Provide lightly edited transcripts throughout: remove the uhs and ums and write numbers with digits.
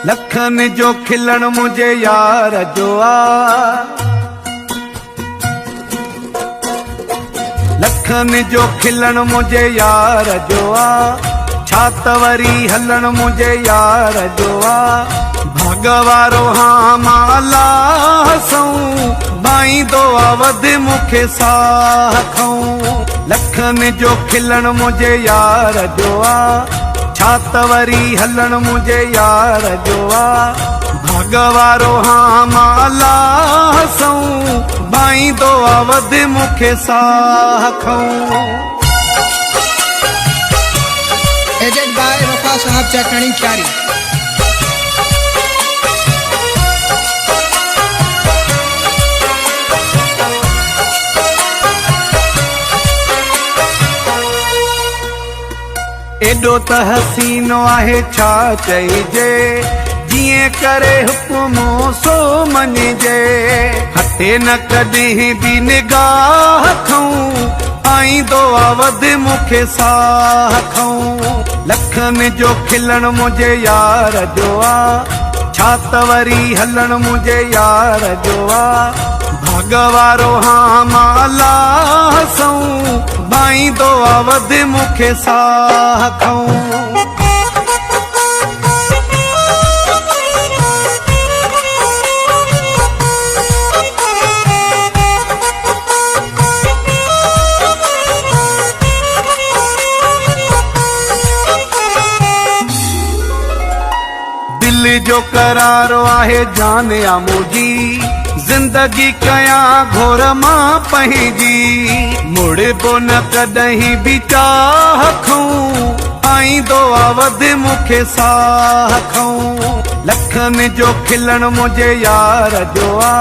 लखन जो खिलण मुझे यार जो आ, लखन जो खिलण मुझे यार जो आ, छात वरी हलण मुझे यार जो आ। भगवारो हाँ माला हसूं बाई दो आवध मुखे साह खाऊं। लखन जो खिलण मुझे यार जो आ, छात वरी हलण मुझे यार जो आ। भगवारो हाँ माला हसूं बाई दो आवध मुखे साह खाऊं। एजेड बाय वफा साहब चटणी चारी। एडो त हसीनो आहे छा चइजे, जिए करे हुकुमो सो मञिजे। हटे न कॾहिं बि निगाह खऊं आईंदो आवध मुखे साह खाऊं। लखन जो खिलण मुझे यार जो आ, छात वरी हलण मुझे यार जो आ। भगवारो हाँ माला हसूं बाई दो आवध मुखे साह खाऊं। दिल जो करारो आहे जान या मुझी, जिंदगी कया घोर मां पंहिंजी। मुड़बो न कॾहिं बि चाह खऊं आईंदो आवध मुखे साह खाऊं। लखन जो खिलण मुझे यार जो आ,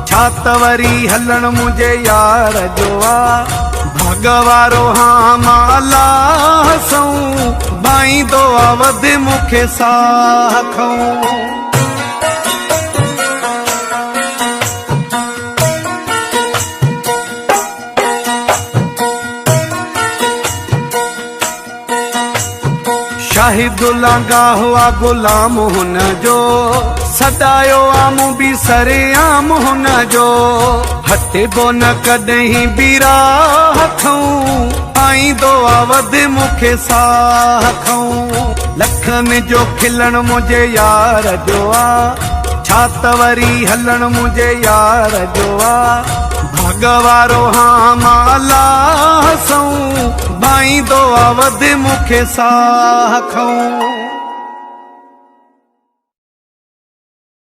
छात वरी हलण मुझे यार जो आ। भगवारो हाँ माला हसूं बाई दो आवध मुखे साह खाऊं। शाहिदुल्ला हुआ गुलाम हुन जो, सदायो आम भी सरेआम हुन जो। हटबो न कॾहिं बि राह खऊं आईंदो आवध मुखे साह खाऊं। लखन जो खिलण मुझे यार जो आ, छात वरी हलण मुझे यार जो आ। भगवारो हाँ माला हसूं बाई दो आवध मुखे साह खाऊं।